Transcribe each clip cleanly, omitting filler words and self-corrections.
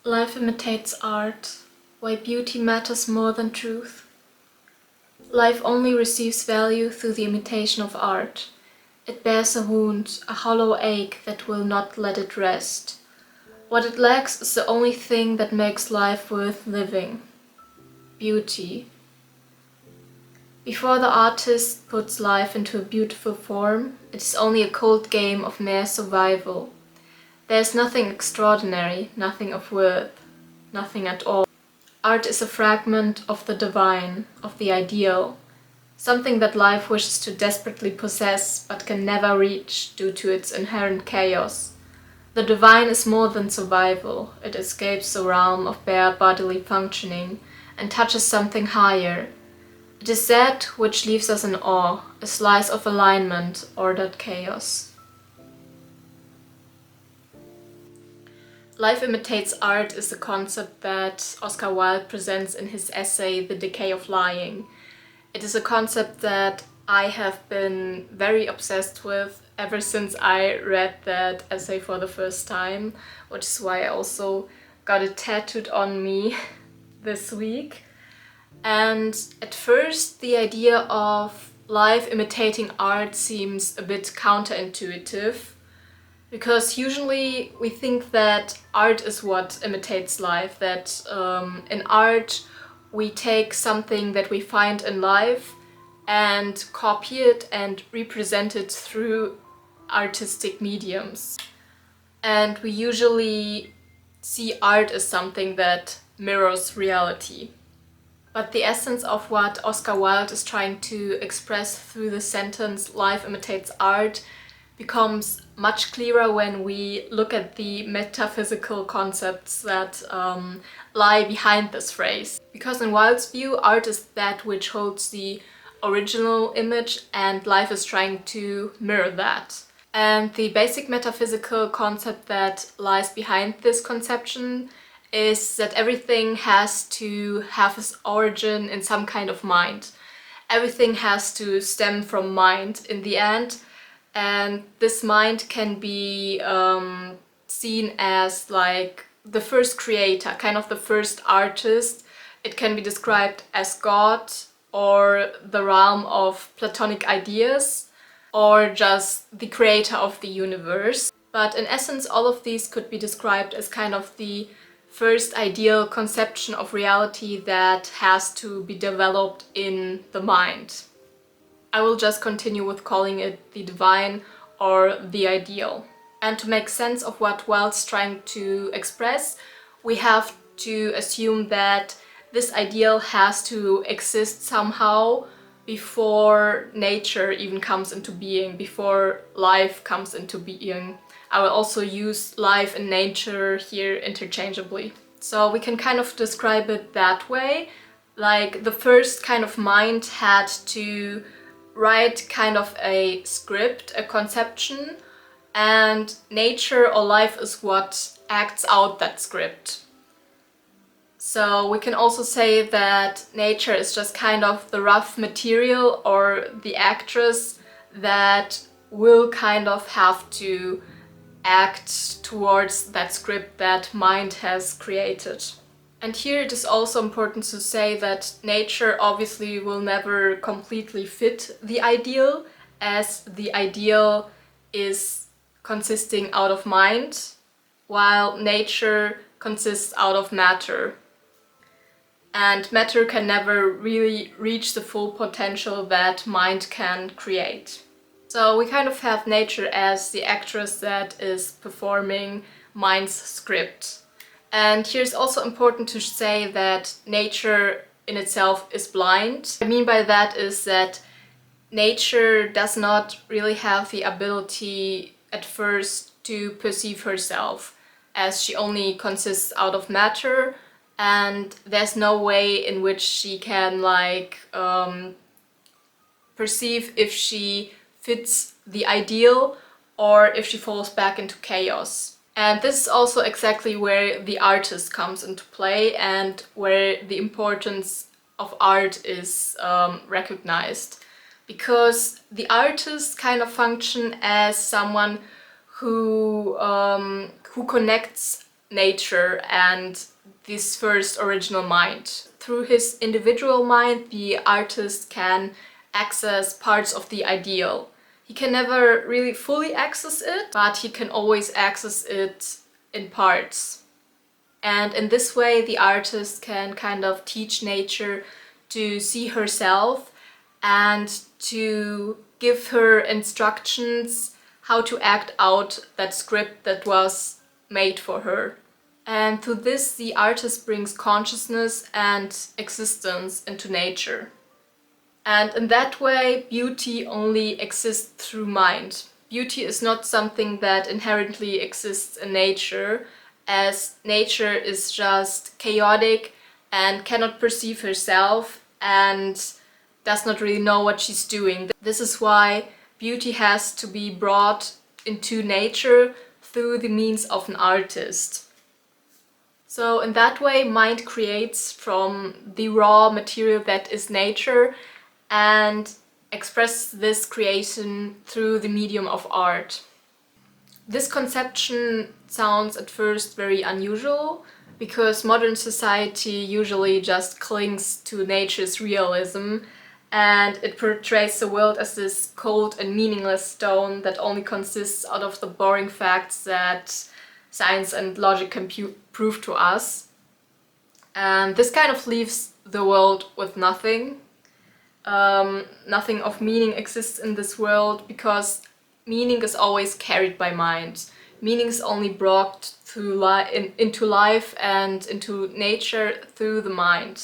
Life imitates art. Why beauty matters more than truth. Life only receives value through the imitation of art. It bears a wound, a hollow ache that will not let it rest. What it lacks is the only thing that makes life worth living: beauty. Before the artist puts life into a beautiful form, it is only a cold game of mere survival. There is nothing extraordinary, nothing of worth, nothing at all. Art is a fragment of the divine, of the ideal, something that life wishes to desperately possess but can never reach due to its inherent chaos. The divine is more than survival. It escapes the realm of bare bodily functioning and touches something higher. It is that which leaves us in awe, a slice of alignment, ordered chaos. Life imitates art is a concept that Oscar Wilde presents in his essay The Decay of Lying. It is a concept that I have been very obsessed with ever since I read that essay for the first time, which is why I also got it tattooed on me this week. And at first, the idea of life imitating art seems a bit counterintuitive, because usually we think that art is what imitates life, that in art we take something that we find in life and copy it and represent it through artistic mediums. And we usually see art as something that mirrors reality. But the essence of what Oscar Wilde is trying to express through the sentence "life imitates art" becomes much clearer when we look at the metaphysical concepts that lie behind this phrase. Because in Wilde's view, art is that which holds the original image, and life is trying to mirror that. And the basic metaphysical concept that lies behind this conception is that everything has to have its origin in some kind of mind. Everything has to stem from mind in the end, and this mind can be seen as like the first creator, kind of the first artist. It can be described as God, or the realm of Platonic ideas, or just the creator of the universe. But in essence, all of these could be described as kind of the first ideal conception of reality that has to be developed in the mind. I will just continue with calling it the divine or the ideal. And to make sense of what Wilde's trying to express, we have to assume that this ideal has to exist somehow before nature even comes into being, before life comes into being. I will also use life and nature here interchangeably. So we can kind of describe it that way. Like the first kind of mind had to write kind of a script, a conception, and nature or life is what acts out that script. So we can also say that nature is just kind of the rough material or the actress that will kind of have to act towards that script that mind has created. And here it is also important to say that nature obviously will never completely fit the ideal, as the ideal is consisting out of mind, while nature consists out of matter. And matter can never really reach the full potential that mind can create. So we kind of have nature as the actress that is performing mind's script. And here's also important to say that nature in itself is blind. What I mean by that is that nature does not really have the ability at first to perceive herself, as she only consists out of matter, and there's no way in which she can perceive if she fits the ideal or if she falls back into chaos. And this is also exactly where the artist comes into play and where the importance of art is recognized. Because the artist kind of function as someone who connects nature and this first original mind. Through his individual mind, the artist can access parts of the ideal. He can never really fully access it, but he can always access it in parts. And in this way, the artist can kind of teach nature to see herself and to give her instructions how to act out that script that was made for her. And through this, the artist brings consciousness and existence into nature. And in that way, beauty only exists through mind. Beauty is not something that inherently exists in nature, as nature is just chaotic and cannot perceive herself and does not really know what she's doing. This is why beauty has to be brought into nature through the means of an artist. So in that way, mind creates from the raw material that is nature and expresses this creation through the medium of art. This conception sounds at first very unusual because modern society usually just clings to nature's realism and it portrays the world as this cold and meaningless stone that only consists out of the boring facts that science and logic can prove to us. And this kind of leaves the world with nothing. Nothing of meaning exists in this world because meaning is always carried by mind. Meaning is only brought through into life and into nature through the mind.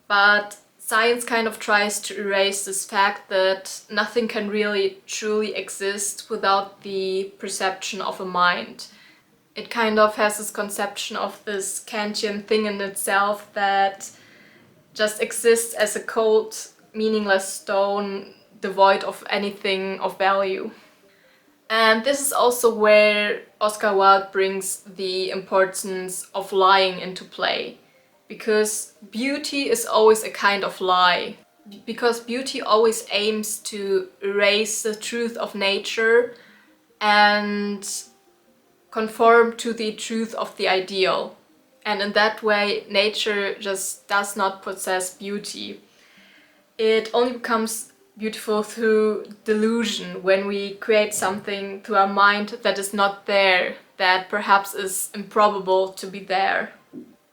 But science kind of tries to erase this fact that nothing can really truly exist without the perception of a mind. It kind of has this conception of this Kantian thing in itself that just exists as a cold, meaningless stone devoid of anything of value. And this is also where Oscar Wilde brings the importance of lying into play. Because beauty is always a kind of lie. Because beauty always aims to erase the truth of nature and conform to the truth of the ideal. And in that way, nature just does not possess beauty. It only becomes beautiful through delusion, when we create something through our mind that is not there, that perhaps is improbable to be there.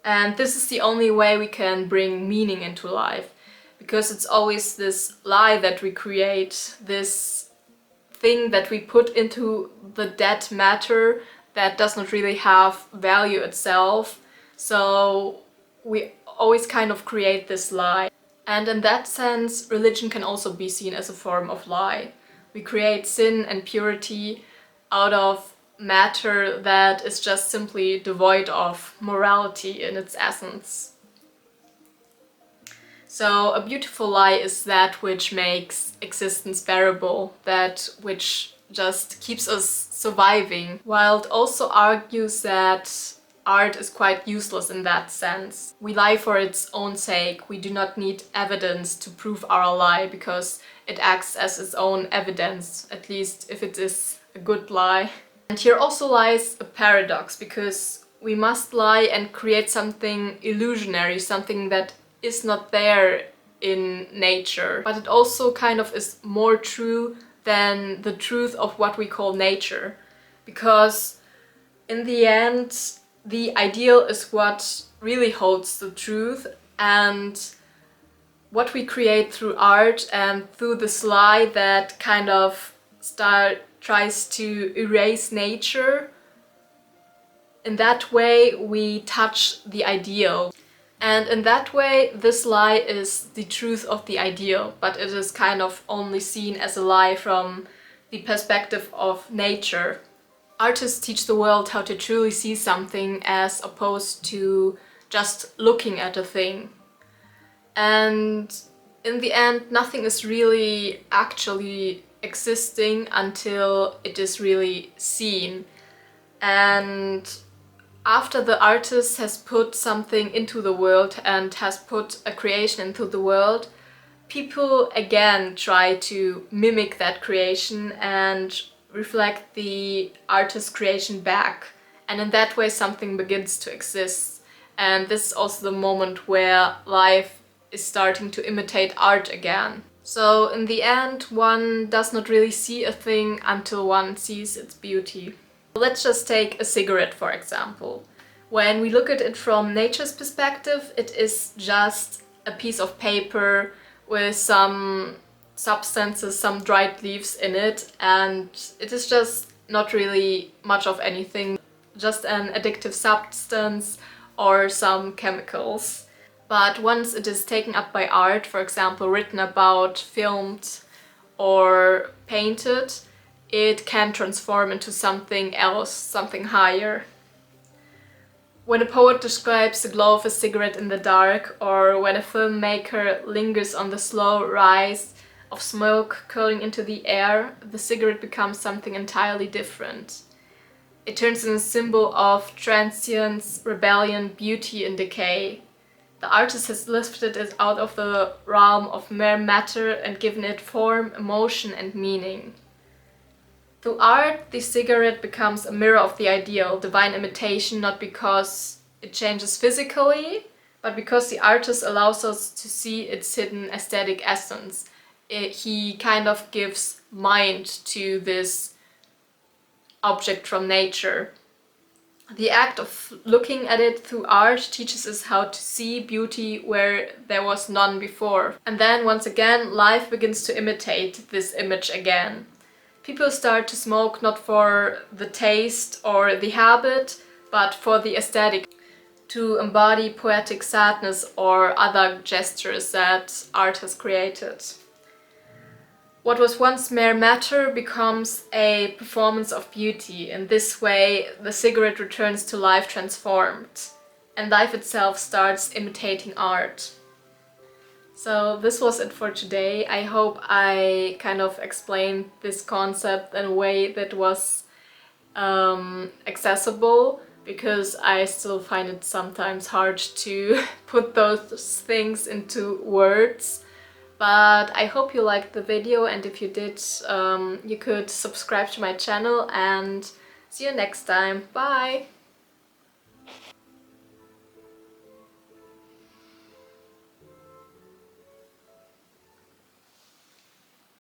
And this is the only way we can bring meaning into life, because it's always this lie that we create, this thing that we put into the dead matter that does not really have value itself. So we always kind of create this lie. And in that sense, religion can also be seen as a form of lie. We create sin and purity out of matter that is just simply devoid of morality in its essence. So a beautiful lie is that which makes existence bearable, that which just keeps us surviving. Wilde also argues that art is quite useless in that sense. We lie for its own sake. We do not need evidence to prove our lie because it acts as its own evidence, at least if it is a good lie. And here also lies a paradox, because we must lie and create something illusionary, something that is not there in nature. But it also kind of is more true than the truth of what we call nature. Because in the end, the ideal is what really holds the truth, and what we create through art and through this lie that kind of tries to erase nature, in that way we touch the ideal. And in that way, this lie is the truth of the ideal, but it is kind of only seen as a lie from the perspective of nature. Artists teach the world how to truly see something as opposed to just looking at a thing. And in the end, nothing is really actually existing until it is really seen. And after the artist has put something into the world and has put a creation into the world, people again try to mimic that creation and reflect the artist's creation back. and in that way something begins to exist. And this is also the moment where life is starting to imitate art again. So in the end, one does not really see a thing until one sees its beauty. Let's just take a cigarette, for example. When we look at it from nature's perspective, it is just a piece of paper with some substances, some dried leaves in it, and it is just not really much of anything, just an addictive substance or some chemicals. But once it is taken up by art, for example, written about, filmed or painted, it can transform into something else, something higher. When a poet describes the glow of a cigarette in the dark, or when a filmmaker lingers on the slow rise of smoke curling into the air, the cigarette becomes something entirely different. It turns into a symbol of transience, rebellion, beauty and decay. The artist has lifted it out of the realm of mere matter and given it form, emotion and meaning. Through art, the cigarette becomes a mirror of the ideal, divine imitation, not because it changes physically, but because the artist allows us to see its hidden aesthetic essence. He kind of gives mind to this object from nature. The act of looking at it through art teaches us how to see beauty where there was none before. And then once again, life begins to imitate this image again. People start to smoke not for the taste or the habit, but for the aesthetic, to embody poetic sadness or other gestures that art has created. What was once mere matter becomes a performance of beauty. In this way, the cigarette returns to life transformed, and life itself starts imitating art. So this was it for today. I hope I kind of explained this concept in a way that was accessible, because I still find it sometimes hard to put those things into words. But I hope you liked the video, and if you did, you could subscribe to my channel, and see you next time. Bye!